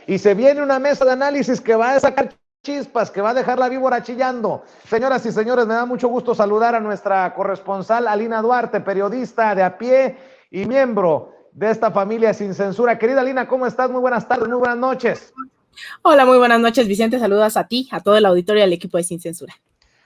Y se viene una mesa de análisis que va a sacar chispas, que va a dejar la víbora chillando. Señoras y señores, me da mucho gusto saludar a nuestra corresponsal Alina Duarte, periodista de a pie y miembro de esta familia Sin Censura. Querida Alina, ¿cómo estás? Muy buenas tardes, muy buenas noches. Hola, muy buenas noches, Vicente. Saludos a ti, a todo el auditorio y al equipo de Sin Censura.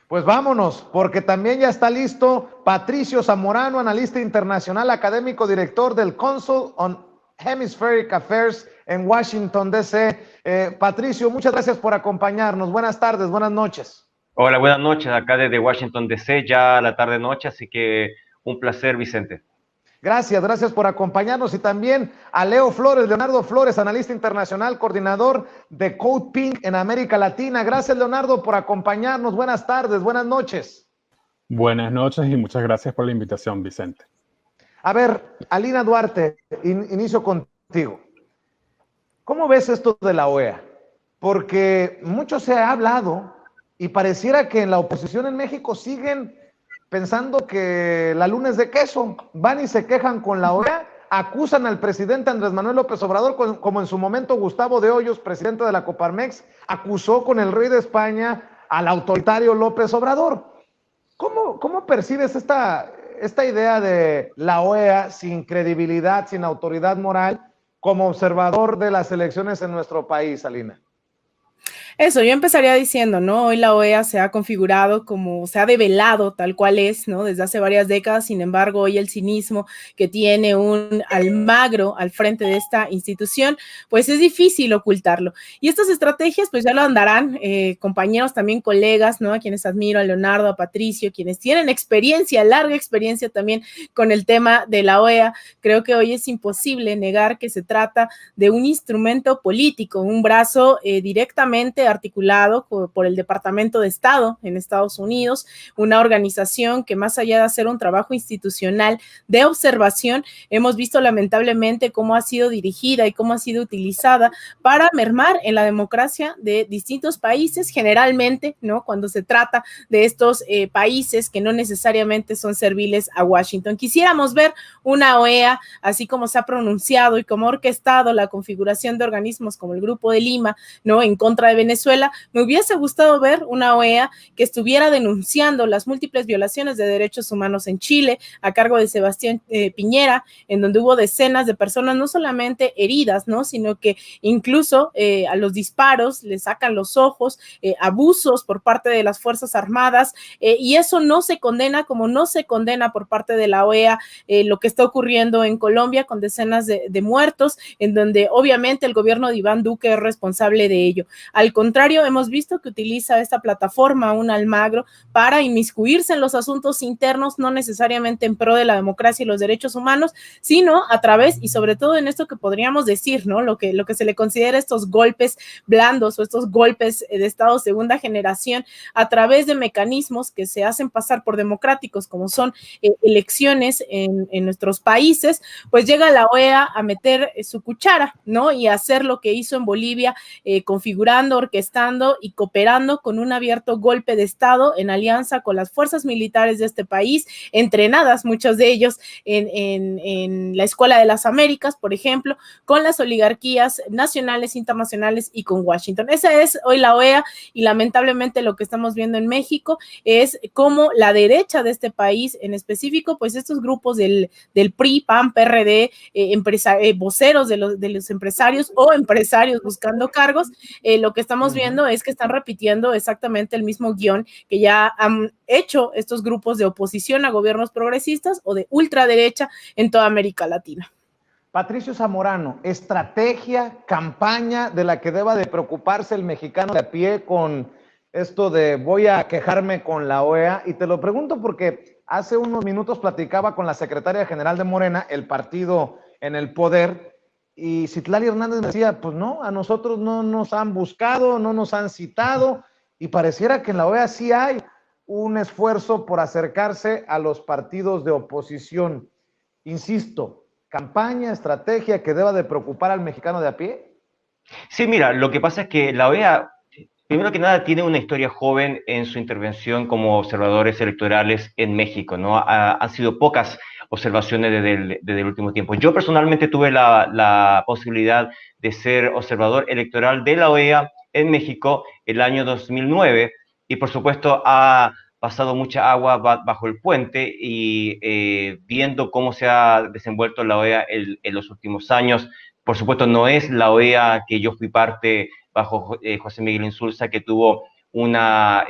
Pues vámonos, porque también ya está listo Patricio Zamorano, analista internacional, académico, director del Council on Hemispheric Affairs en Washington, D.C. Patricio, muchas gracias por acompañarnos. Buenas tardes, buenas noches. Hola, buenas noches, acá desde Washington, D.C., ya la tarde-noche, así que un placer, Vicente. Gracias por acompañarnos, y también a Leonardo Flores, analista internacional, coordinador de Code Pink en América Latina. Gracias, Leonardo, por acompañarnos. Buenas tardes, buenas noches. Buenas noches y muchas gracias por la invitación, Vicente. A ver, Alina Duarte, inicio contigo. ¿Cómo ves esto de la OEA? Porque mucho se ha hablado y pareciera que en la oposición en México siguen pensando que la luna es de queso. Van y se quejan con la OEA, acusan al presidente Andrés Manuel López Obrador, como en su momento Gustavo de Hoyos, presidente de la Coparmex, acusó con el rey de España al autoritario López Obrador. ¿Cómo percibes esta idea de la OEA sin credibilidad, sin autoridad moral, como observador de las elecciones en nuestro país, Alina? Eso, yo empezaría diciendo, ¿no? Hoy la OEA se ha configurado como, se ha develado tal cual es, ¿no? Desde hace varias décadas. Sin embargo, hoy el cinismo que tiene un Almagro al frente de esta institución, pues es difícil ocultarlo. Y estas estrategias, pues ya lo andarán compañeros, también colegas, ¿no? A quienes admiro, a Leonardo, a Patricio, quienes tienen experiencia, larga experiencia también con el tema de la OEA. Creo que hoy es imposible negar que se trata de un instrumento político, un brazo directamente articulado por el Departamento de Estado en Estados Unidos, una organización que, más allá de hacer un trabajo institucional de observación, hemos visto lamentablemente cómo ha sido dirigida y cómo ha sido utilizada para mermar en la democracia de distintos países, generalmente, ¿no? Cuando se trata de estos países que no necesariamente son serviles a Washington. Quisiéramos ver una OEA, así como se ha pronunciado y como ha orquestado la configuración de organismos como el Grupo de Lima, ¿no? En contra de Venezuela. Me hubiese gustado ver una OEA que estuviera denunciando las múltiples violaciones de derechos humanos en Chile, a cargo de Sebastián Piñera, en donde hubo decenas de personas no solamente heridas, ¿no? Sino que incluso a los disparos les sacan los ojos, abusos por parte de las Fuerzas Armadas, y eso no se condena, como no se condena por parte de la OEA lo que está ocurriendo en Colombia con decenas de muertos, en donde obviamente el gobierno de Iván Duque es responsable de ello. Al contrario, hemos visto que utiliza esta plataforma, un Almagro, para inmiscuirse en los asuntos internos, no necesariamente en pro de la democracia y los derechos humanos, sino a través, y sobre todo en esto que podríamos decir, ¿no? Lo que se le considera estos golpes blandos o estos golpes de Estado segunda generación, a través de mecanismos que se hacen pasar por democráticos, como son elecciones en nuestros países. Pues llega la OEA a meter su cuchara, ¿no? Y a hacer lo que hizo en Bolivia, configurando, orquestando y cooperando con un abierto golpe de Estado en alianza con las fuerzas militares de este país, entrenadas muchos de ellos en la Escuela de las Américas, por ejemplo, con las oligarquías nacionales, internacionales y con Washington. Esa es hoy la OEA, y lamentablemente lo que estamos viendo en México es cómo la derecha de este país, en específico, pues estos grupos del PRI, PAN, PRD, voceros de los empresarios o empresarios buscando cargos, lo que estamos viendo es que están repitiendo exactamente el mismo guión que ya han hecho estos grupos de oposición a gobiernos progresistas o de ultraderecha en toda América Latina. Patricio Zamorano, estrategia, campaña de la que deba de preocuparse el mexicano de a pie con esto de voy a quejarme con la OEA, y te lo pregunto porque hace unos minutos platicaba con la secretaria general de Morena, el partido en el poder, y Citlali Hernández me decía, pues no, a nosotros no nos han buscado, no nos han citado, y pareciera que en la OEA sí hay un esfuerzo por acercarse a los partidos de oposición. Insisto, campaña, estrategia que deba de preocupar al mexicano de a pie. Sí, mira, lo que pasa es que la OEA, primero que nada, tiene una historia joven en su intervención como observadores electorales en México, ¿no? Han sido pocas observaciones desde el último tiempo. Yo personalmente tuve la posibilidad de ser observador electoral de la OEA en México el año 2009 y por supuesto ha pasado mucha agua bajo el puente y viendo cómo se ha desenvuelto la OEA en los últimos años. Por supuesto, no es la OEA que yo fui parte bajo José Miguel Insulza, que tuvo una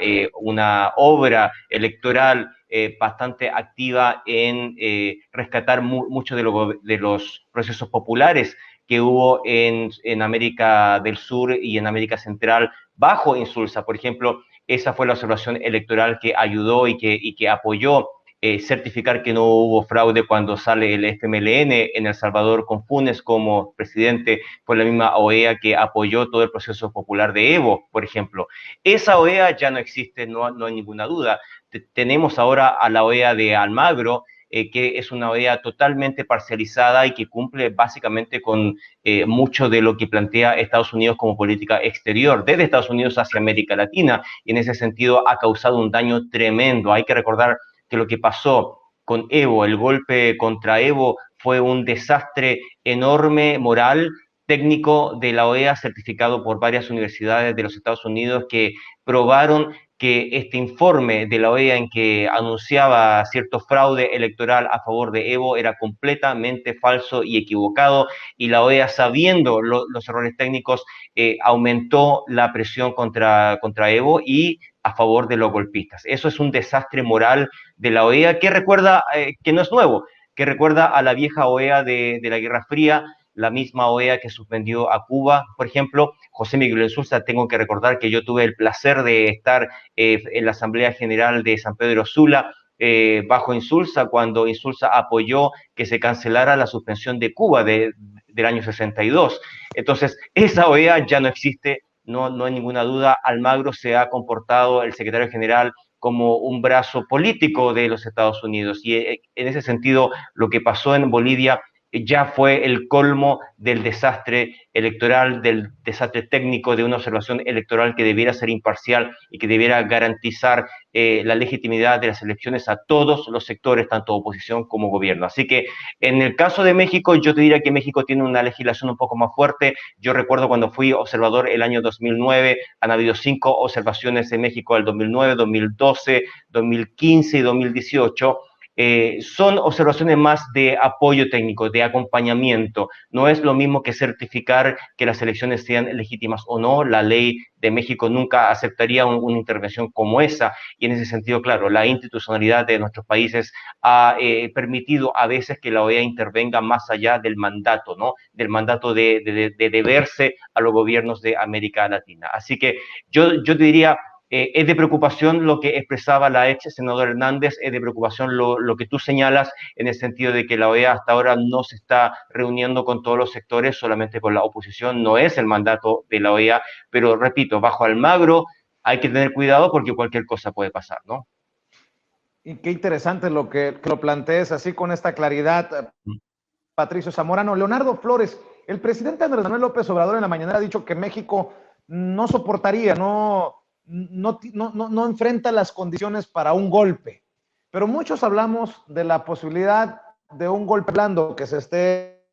obra electoral bastante activa en rescatar muchos de los procesos populares que hubo en América del Sur y en América Central bajo Insulza. Por ejemplo, esa fue la observación electoral que ayudó y que apoyó certificar que no hubo fraude cuando sale el FMLN en El Salvador con Funes como presidente. Fue la misma OEA que apoyó todo el proceso popular de Evo, por ejemplo. Esa OEA ya no existe, no hay ninguna duda. Tenemos ahora a la OEA de Almagro, que es una OEA totalmente parcializada y que cumple básicamente con mucho de lo que plantea Estados Unidos como política exterior, desde Estados Unidos hacia América Latina, y en ese sentido ha causado un daño tremendo. Hay que recordar que lo que pasó con Evo, el golpe contra Evo, fue un desastre enorme, moral, técnico de la OEA, certificado por varias universidades de los Estados Unidos que probaron que este informe de la OEA en que anunciaba cierto fraude electoral a favor de Evo era completamente falso y equivocado, y la OEA, sabiendo los errores técnicos, aumentó la presión contra Evo y a favor de los golpistas. Eso es un desastre moral de la OEA que recuerda, que no es nuevo, que recuerda a la vieja OEA de la Guerra Fría, la misma OEA que suspendió a Cuba, por ejemplo. José Miguel Insulza, tengo que recordar que yo tuve el placer de estar en la Asamblea General de San Pedro Sula, bajo Insulza, cuando Insulza apoyó que se cancelara la suspensión de Cuba del año 62. Entonces, esa OEA ya no existe, no hay ninguna duda. Almagro se ha comportado, el secretario general, como un brazo político de los Estados Unidos, y en ese sentido lo que pasó en Bolivia ya fue el colmo del desastre electoral, del desastre técnico, de una observación electoral que debiera ser imparcial y que debiera garantizar la legitimidad de las elecciones a todos los sectores, tanto oposición como gobierno. Así que en el caso de México, yo te diría que México tiene una legislación un poco más fuerte. Yo recuerdo cuando fui observador el año 2009, han habido 5 observaciones en México el 2009, 2012, 2015 y 2018. Son observaciones más de apoyo técnico, de acompañamiento. No es lo mismo que certificar que las elecciones sean legítimas o no. La ley de México nunca aceptaría una intervención como esa, y en ese sentido, claro, la institucionalidad de nuestros países ha permitido a veces que la OEA intervenga más allá del mandato, ¿no? Del mandato de deberse a los gobiernos de América Latina. Así que yo te diría, es de preocupación lo que expresaba la ex senadora Hernández, es de preocupación lo que tú señalas, en el sentido de que la OEA hasta ahora no se está reuniendo con todos los sectores, solamente con la oposición. No es el mandato de la OEA, pero repito, bajo Almagro hay que tener cuidado porque cualquier cosa puede pasar, ¿no? Y qué interesante lo que lo plantees así con esta claridad, Patricio Zamorano. Leonardo Flores, el presidente Andrés Manuel López Obrador en la mañanera ha dicho que México no soportaría, no enfrenta las condiciones para un golpe, pero muchos hablamos de la posibilidad de un golpe blando que se esté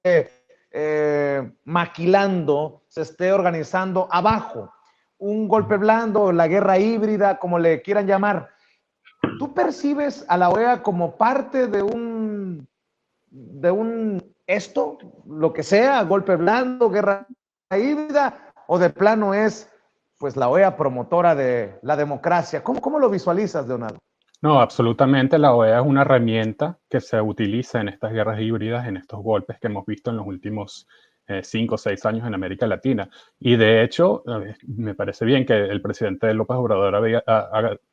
maquilando, se esté organizando abajo, un golpe blando, la guerra híbrida, como le quieran llamar. ¿Tú percibes a la OEA como parte de un esto, lo que sea, golpe blando, guerra híbrida, o de plano es pues la OEA promotora de la democracia? ¿Cómo lo visualizas, Leonardo? No, absolutamente. La OEA es una herramienta que se utiliza en estas guerras híbridas, en estos golpes que hemos visto en los últimos 5 o 6 años en América Latina. Y de hecho, me parece bien que el presidente López Obrador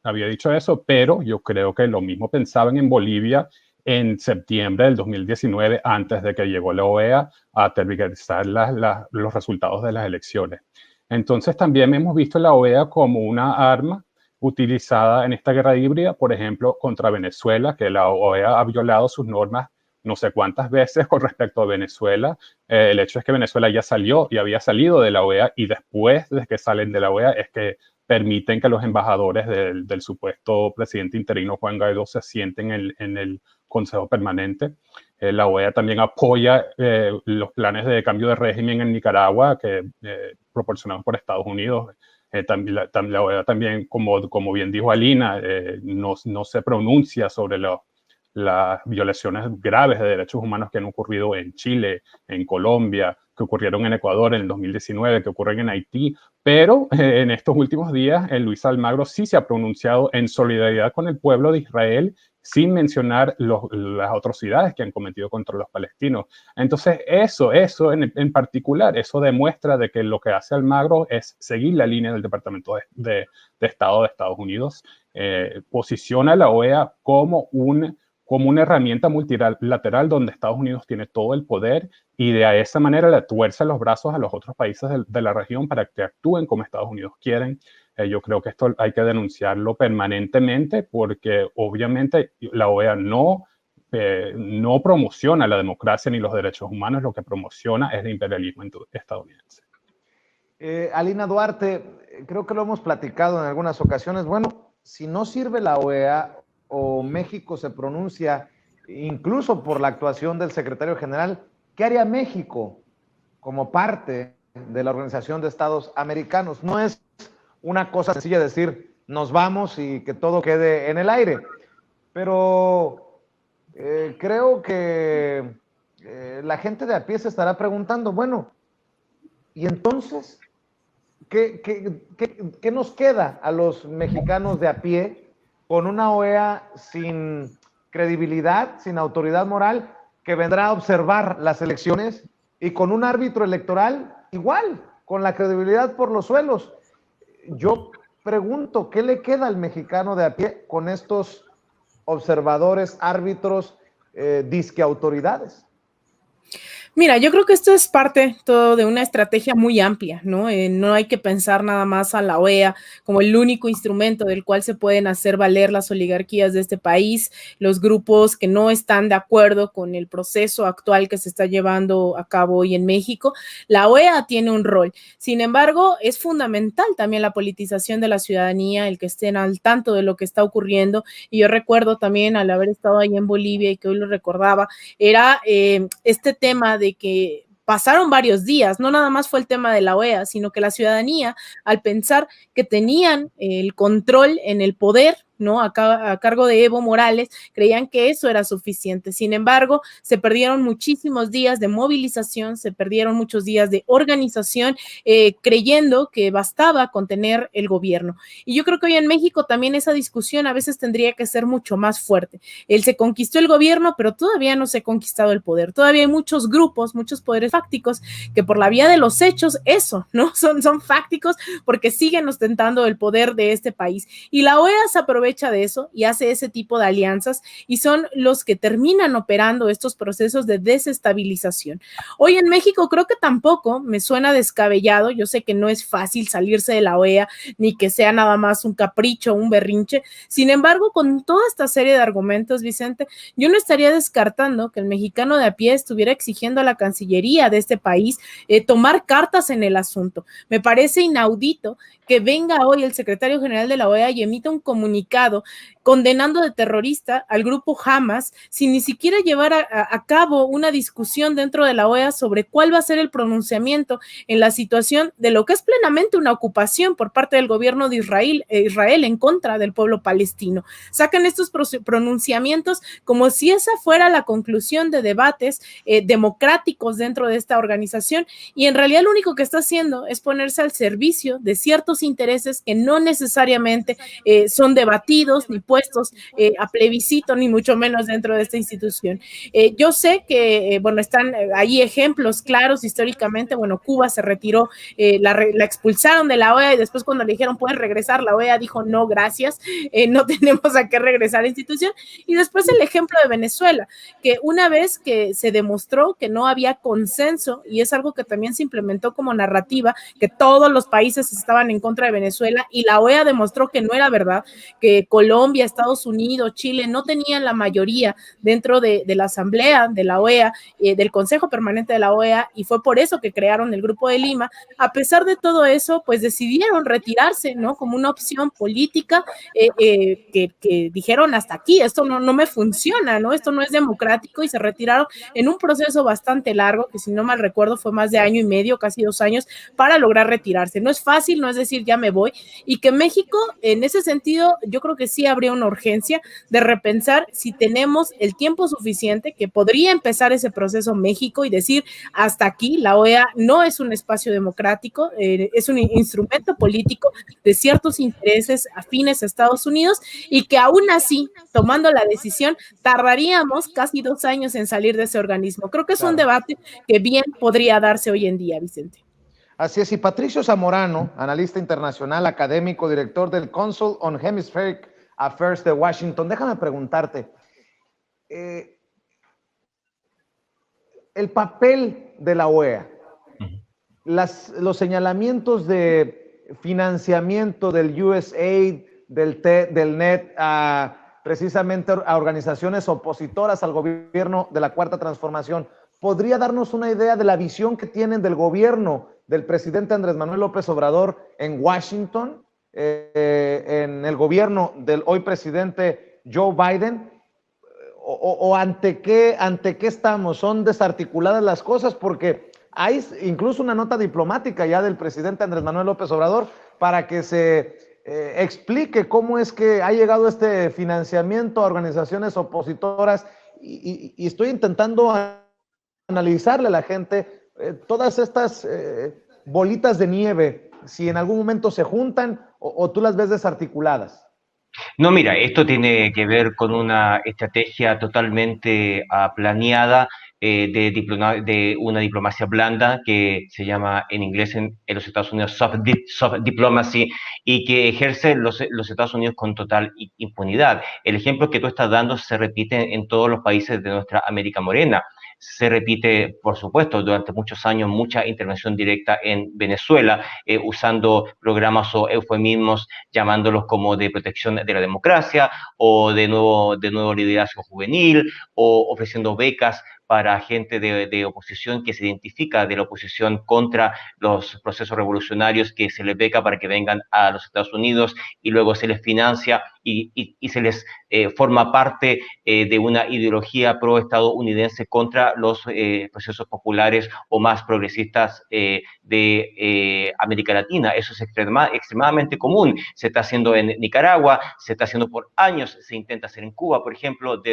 había dicho eso, pero yo creo que lo mismo pensaban en Bolivia en septiembre del 2019, antes de que llegó la OEA a tergiversar los resultados de las elecciones. Entonces también hemos visto la OEA como una arma utilizada en esta guerra híbrida, por ejemplo, contra Venezuela, que la OEA ha violado sus normas no sé cuántas veces con respecto a Venezuela. El hecho es que Venezuela ya salió y había salido de la OEA, y después de que salen de la OEA es que permiten que los embajadores del supuesto presidente interino Juan Guaidó se sienten en el Consejo Permanente. La OEA también apoya los planes de cambio de régimen en Nicaragua proporcionados por Estados Unidos. La OEA también, como bien dijo Alina, no se pronuncia sobre las violaciones graves de derechos humanos que han ocurrido en Chile, en Colombia, que ocurrieron en Ecuador en el 2019, que ocurren en Haití, pero en estos últimos días Luis Almagro sí se ha pronunciado en solidaridad con el pueblo de Israel, sin mencionar las atrocidades que han cometido contra los palestinos. Entonces, eso en particular, eso demuestra de que lo que hace Almagro es seguir la línea del Departamento de Estado de Estados Unidos, posiciona a la OEA como una herramienta multilateral donde Estados Unidos tiene todo el poder y de esa manera le tuerce los brazos a los otros países de la región para que actúen como Estados Unidos quieren. Yo creo que esto hay que denunciarlo permanentemente porque obviamente la OEA no promociona la democracia ni los derechos humanos, lo que promociona es el imperialismo estadounidense. Alina Duarte, creo que lo hemos platicado en algunas ocasiones. Bueno, si no sirve la OEA o México se pronuncia incluso por la actuación del secretario general, ¿qué haría México como parte de la Organización de Estados Americanos? No es una cosa sencilla decir nos vamos y que todo quede en el aire, pero creo que la gente de a pie se estará preguntando, bueno, ¿y entonces qué nos queda a los mexicanos de a pie con una OEA sin credibilidad, sin autoridad moral, que vendrá a observar las elecciones y con un árbitro electoral igual, con la credibilidad por los suelos? Yo pregunto, ¿qué le queda al mexicano de a pie con estos observadores, árbitros, disque autoridades? Mira, yo creo que esto es parte todo de una estrategia muy amplia, ¿no? No hay que pensar nada más a la OEA como el único instrumento del cual se pueden hacer valer las oligarquías de este país, los grupos que no están de acuerdo con el proceso actual que se está llevando a cabo hoy en México. La OEA tiene un rol. Sin embargo, es fundamental también la politización de la ciudadanía, el que estén al tanto de lo que está ocurriendo. Y yo recuerdo también, al haber estado ahí en Bolivia y que hoy lo recordaba, era este tema de que pasaron varios días, no nada más fue el tema de la OEA, sino que la ciudadanía, al pensar que tenían el control en el poder, ¿no? A cargo de Evo Morales, creían que eso era suficiente. Sin embargo, se perdieron muchísimos días de movilización, se perdieron muchos días de organización, creyendo que bastaba con tener el gobierno. Y yo creo que hoy en México también esa discusión a veces tendría que ser mucho más fuerte. Se conquistó el gobierno, pero todavía no se ha conquistado el poder. Todavía hay muchos grupos, muchos poderes fácticos que por la vía de los hechos, eso, ¿no? Son fácticos porque siguen ostentando el poder de este país. Y la OEA se aprovecha de eso y hace ese tipo de alianzas y son los que terminan operando estos procesos de desestabilización. Hoy en México creo que tampoco me suena descabellado, yo sé que no es fácil salirse de la OEA ni que sea nada más un capricho, un berrinche, sin embargo, con toda esta serie de argumentos, Vicente, yo no estaría descartando que el mexicano de a pie estuviera exigiendo a la Cancillería de este país tomar cartas en el asunto. Me parece inaudito que venga hoy el secretario general de la OEA y emita un comunicado condenando de terrorista al grupo Hamas sin ni siquiera llevar a cabo una discusión dentro de la OEA sobre cuál va a ser el pronunciamiento en la situación de lo que es plenamente una ocupación por parte del gobierno de Israel en contra del pueblo palestino. Sacan estos pronunciamientos como si esa fuera la conclusión de debates democráticos dentro de esta organización y en realidad lo único que está haciendo es ponerse al servicio de ciertos intereses que no necesariamente son debatidos ni puestos a plebiscito, ni mucho menos dentro de esta institución. Yo sé que, bueno, están ahí ejemplos claros históricamente. Bueno, Cuba se retiró, la expulsaron de la OEA y después cuando le dijeron puedes regresar, la OEA dijo no, gracias, no tenemos a qué regresar a la institución. Y después el ejemplo de Venezuela, que una vez que se demostró que no había consenso, y es algo que también se implementó como narrativa, que todos los países estaban en contra de Venezuela y la OEA demostró que no era verdad, que Colombia, Estados Unidos, Chile no tenían la mayoría dentro de la asamblea de la OEA, del Consejo Permanente de la OEA, y fue por eso que crearon el Grupo de Lima. A pesar de todo eso, pues decidieron retirarse, ¿no? Como una opción política, que dijeron hasta aquí, esto no me funciona, ¿no? Esto no es democrático, y se retiraron en un proceso bastante largo, que si no mal recuerdo fue más de año y medio, casi 2 años, para lograr retirarse. No es fácil, no es decir ya me voy, y que México, en ese sentido, yo creo que sí habría una urgencia de repensar si tenemos el tiempo suficiente, que podría empezar ese proceso México y decir hasta aquí, la OEA no es un espacio democrático, es un instrumento político de ciertos intereses afines a Estados Unidos, y que aún así, tomando la decisión, tardaríamos casi 2 años en salir de ese organismo. Creo que es un debate que bien podría darse hoy en día, Vicente. Así es, y Patricio Zamorano, analista internacional, académico, director del Council on Hemispheric Affairs de Washington. Déjame preguntarte, el papel de la OEA, los señalamientos de financiamiento del USAID, del NET, precisamente a organizaciones opositoras al gobierno de la Cuarta Transformación, ¿podría darnos una idea de la visión que tienen del gobierno del presidente Andrés Manuel López Obrador en Washington, en el gobierno del hoy presidente Joe Biden? ¿O ante qué estamos? ¿Son desarticuladas las cosas? Porque hay incluso una nota diplomática ya del presidente Andrés Manuel López Obrador para que se explique cómo es que ha llegado este financiamiento a organizaciones opositoras, y estoy intentando analizarle a la gente todas estas bolitas de nieve, si en algún momento se juntan o tú las ves desarticuladas. No, mira, esto tiene que ver con una estrategia totalmente planeada, de una diplomacia blanda que se llama en inglés en los Estados Unidos soft diplomacy, y que ejerce los Estados Unidos con total impunidad. El ejemplo que tú estás dando se repite en todos los países de nuestra América Morena. Se repite, por supuesto, durante muchos años, mucha intervención directa en Venezuela, usando programas o eufemismos, llamándolos como de protección de la democracia, o de nuevo liderazgo juvenil, o ofreciendo becas para gente de oposición que se identifica de la oposición contra los procesos revolucionarios, que se les beca para que vengan a los Estados Unidos, y luego se les financia y se les forma parte de una ideología pro-estadounidense contra los procesos populares o más progresistas de América Latina. Eso es extremadamente común. Se está haciendo en Nicaragua, se está haciendo por años, se intenta hacer en Cuba, por ejemplo,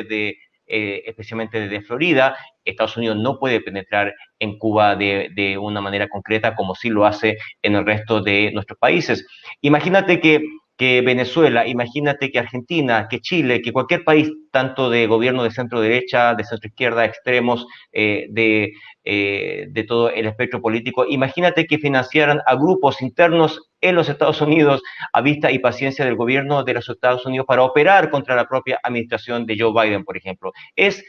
especialmente desde Florida. Estados Unidos no puede penetrar en Cuba de una manera concreta como sí lo hace en el resto de nuestros países. Imagínate que Venezuela, imagínate que Argentina, que Chile, que cualquier país, tanto de gobierno de centro derecha, de centro izquierda, extremos, de todo el espectro político, imagínate que financiaran a grupos internos en los Estados Unidos, a vista y paciencia del gobierno de los Estados Unidos, para operar contra la propia administración de Joe Biden, por ejemplo. Es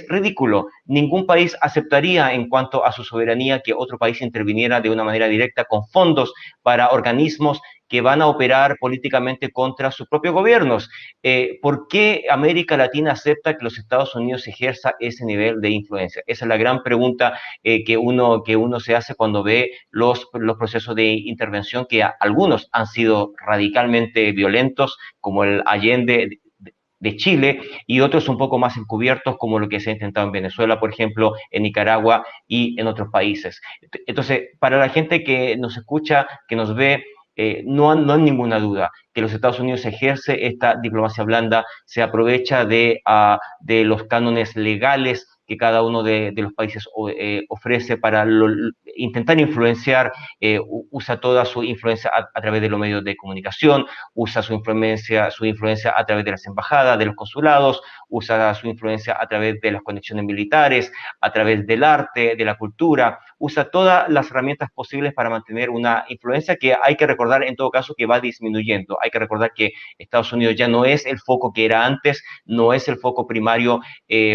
ridículo. Ningún país aceptaría, en cuanto a su soberanía, que otro país interviniera de una manera directa con fondos para organismos que van a operar políticamente contra sus propios gobiernos. ¿Por qué América Latina acepta que los Estados Unidos ejerza ese nivel de influencia? Esa es la gran pregunta que uno se hace cuando ve los procesos de intervención, que algunos han sido radicalmente violentos, como el Allende de Chile, y otros un poco más encubiertos, como lo que se ha intentado en Venezuela, por ejemplo, en Nicaragua y en otros países. Entonces, para la gente que nos escucha, que nos ve, no hay ninguna duda que los Estados Unidos ejerce esta diplomacia blanda, se aprovecha de los cánones legales que cada uno de los países ofrece para intentar influenciar, usa toda su influencia a través de los medios de comunicación, usa su influencia a través de las embajadas, de los consulados, usa su influencia a través de las conexiones militares, a través del arte, de la cultura, usa todas las herramientas posibles para mantener una influencia que hay que recordar en todo caso que va disminuyendo. Hay que recordar que Estados Unidos ya no es el foco que era antes, no es el foco primario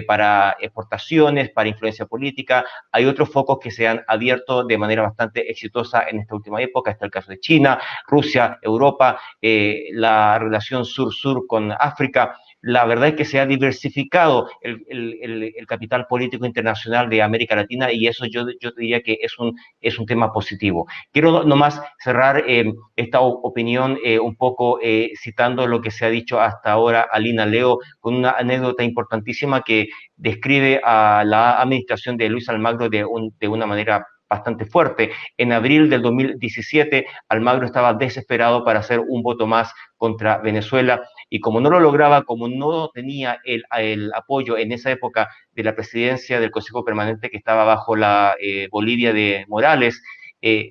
para exportaciones, para influencia política. Hay otros focos que se han abierto de manera bastante exitosa en esta última época. Está el caso de China, Rusia, Europa, la relación sur-sur con África. La verdad es que se ha diversificado el capital político internacional de América Latina y eso yo te diría que es un tema positivo. Quiero nomás cerrar esta opinión un poco citando lo que se ha dicho hasta ahora Alina Leo con una anécdota importantísima que describe a la administración de Luis Almagro de una manera bastante fuerte. En abril del 2017, Almagro estaba desesperado para hacer un voto más contra Venezuela y como no lo lograba, como no tenía el apoyo en esa época de la presidencia del Consejo Permanente que estaba bajo la Bolivia de Morales,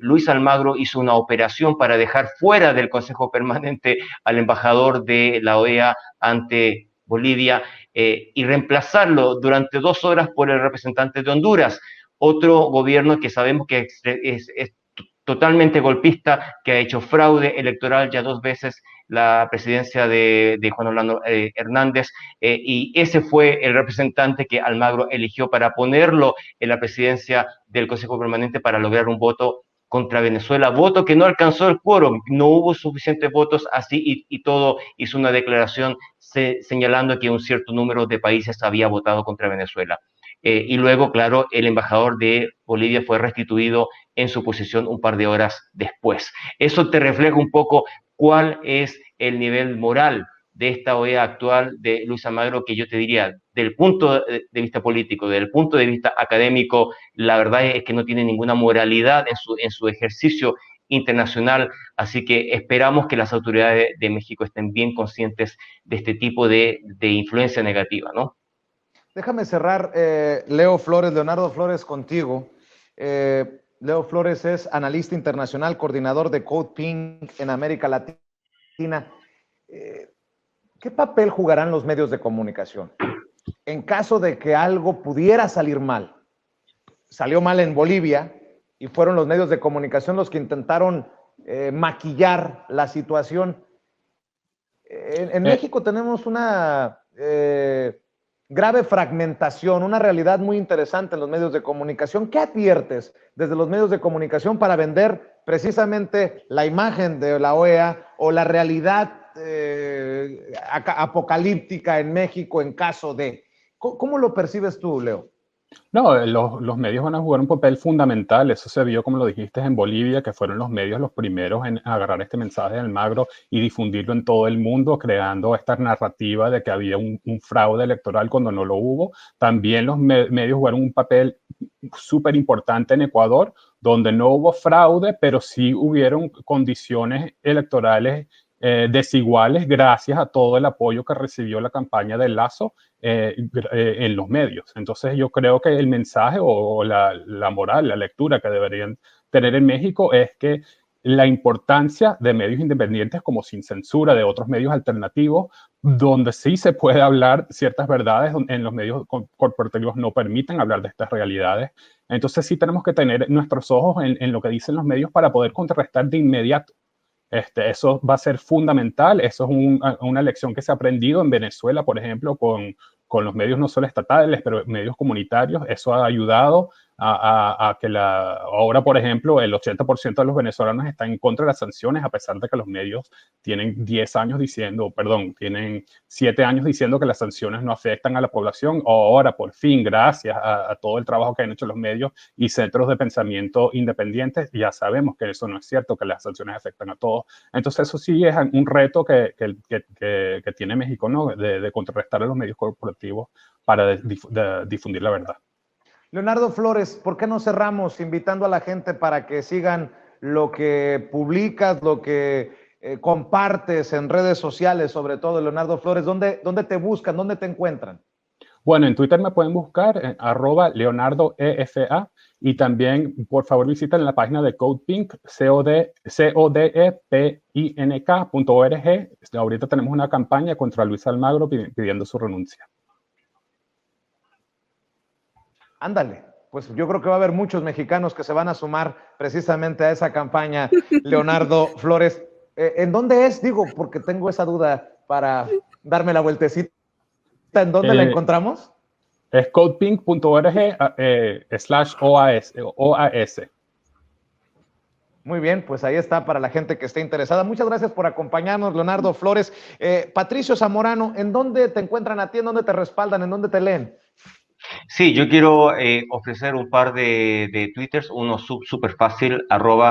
Luis Almagro hizo una operación para dejar fuera del Consejo Permanente al embajador de la OEA ante Bolivia y reemplazarlo durante 2 horas por el representante de Honduras, otro gobierno que sabemos que es totalmente golpista, que ha hecho fraude electoral ya 2 veces la presidencia de Juan Orlando Hernández, y ese fue el representante que Almagro eligió para ponerlo en la presidencia del Consejo Permanente para lograr un voto contra Venezuela, voto que no alcanzó el quórum, no hubo suficientes votos así y todo hizo una declaración señalando que un cierto número de países había votado contra Venezuela. Y luego, claro, el embajador de Bolivia fue restituido en su posición un par de horas después. Eso te refleja un poco cuál es el nivel moral de esta OEA actual de Luis Almagro, que yo te diría, del punto de vista político, del punto de vista académico, la verdad es que no tiene ninguna moralidad en su ejercicio internacional, así que esperamos que las autoridades de México estén bien conscientes de este tipo de influencia negativa, ¿no? Déjame cerrar, Leonardo Flores, contigo. Leo Flores es analista internacional, coordinador de Code Pink en América Latina. ¿Qué papel jugarán los medios de comunicación en caso de que algo pudiera salir mal? Salió mal en Bolivia y fueron los medios de comunicación los que intentaron maquillar la situación. En México tenemos una grave fragmentación, una realidad muy interesante en los medios de comunicación. ¿Qué adviertes desde los medios de comunicación para vender precisamente la imagen de la OEA o la realidad apocalíptica en México en caso de? ¿Cómo lo percibes tú, Leo? No, los medios van a jugar un papel fundamental. Eso se vio, como lo dijiste, en Bolivia, que fueron los medios los primeros en agarrar este mensaje de Almagro y difundirlo en todo el mundo, creando esta narrativa de que había un fraude electoral cuando no lo hubo. También los medios jugaron un papel súper importante en Ecuador, donde no hubo fraude, pero sí hubieron condiciones electorales desiguales gracias a todo el apoyo que recibió la campaña de Lazo en los medios. Entonces yo creo que el mensaje o la moral, la lectura que deberían tener en México es que la importancia de medios independientes como Sin Censura, de otros medios alternativos, donde sí se puede hablar ciertas verdades, en los medios corporativos no permiten hablar de estas realidades. Entonces sí tenemos que tener nuestros ojos en lo que dicen los medios para poder contrarrestar de inmediato. Eso va a ser fundamental. Eso es una lección que se ha aprendido en Venezuela, por ejemplo, con los medios no solo estatales, pero medios comunitarios. Eso ha ayudado a que ahora, por ejemplo, el 80% de los venezolanos están en contra de las sanciones, a pesar de que los medios tienen 7 años diciendo que las sanciones no afectan a la población. Ahora, por fin, gracias a todo el trabajo que han hecho los medios y centros de pensamiento independientes, ya sabemos que eso no es cierto, que las sanciones afectan a todos. Entonces, eso sí es un reto que tiene México, ¿no? De contrarrestar a los medios corporativos para difundir la verdad. Leonardo Flores, ¿por qué no cerramos invitando a la gente para que sigan lo que publicas, lo que compartes en redes sociales, sobre todo, Leonardo Flores? ¿Dónde te buscan? ¿Dónde te encuentran? Bueno, en Twitter me pueden buscar en @LeonardoEFA y también, por favor, visiten la página de Code Pink, codepink.org. Ahorita tenemos una campaña contra Luis Almagro pidiendo su renuncia. Ándale, pues yo creo que va a haber muchos mexicanos que se van a sumar precisamente a esa campaña, Leonardo Flores. ¿En dónde es? Digo, porque tengo esa duda para darme la vueltecita. ¿En dónde la encontramos? Es codepink.org/OAS. Muy bien, pues ahí está para la gente que esté interesada. Muchas gracias por acompañarnos, Leonardo Flores. Patricio Zamorano, ¿en dónde te encuentran a ti? ¿En dónde te respaldan? ¿En dónde te leen? Sí, yo quiero ofrecer un par de twitters, uno súper fácil,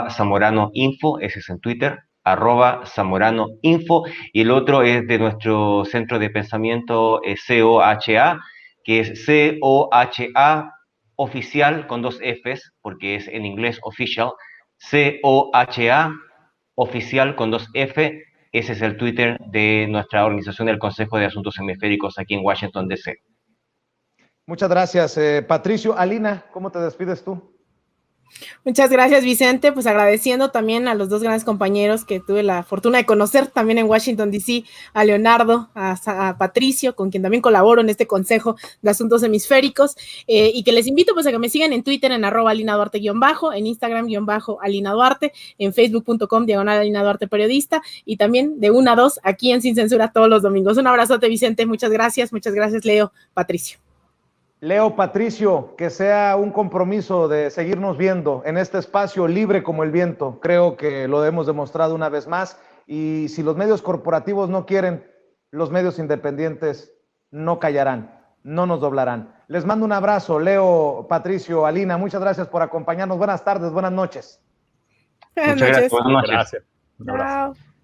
@zamoranoinfo, ese es en Twitter, @zamoranoinfo, y el otro es de nuestro centro de pensamiento COHA, que es COHA oficial con 2 Fs, porque es en inglés official, COHA oficial con 2 F, ese es el Twitter de nuestra organización del Consejo de Asuntos Hemisféricos aquí en Washington, D.C. Muchas gracias, Patricio. Alina, ¿cómo te despides tú? Muchas gracias, Vicente. Pues agradeciendo también a los dos grandes compañeros que tuve la fortuna de conocer también en Washington, D.C., a Leonardo, a Patricio, con quien también colaboro en este Consejo de Asuntos Hemisféricos, y que les invito pues a que me sigan en Twitter en @AlinaDuarte_, en Instagram _Alina Duarte, en Facebook.com/Alina Duarte Periodista, y también de 1 a 2 aquí en Sin Censura todos los domingos. Un abrazote, Vicente. Muchas gracias, Leo, Patricio. Leo, Patricio, que sea un compromiso de seguirnos viendo en este espacio libre como el viento. Creo que lo hemos demostrado una vez más, y si los medios corporativos no quieren, los medios independientes no callarán, no nos doblarán. Les mando un abrazo, Leo, Patricio, Alina, muchas gracias por acompañarnos. Buenas tardes, buenas noches. Muchas gracias, buenas noches. Gracias. Un abrazo. Chao.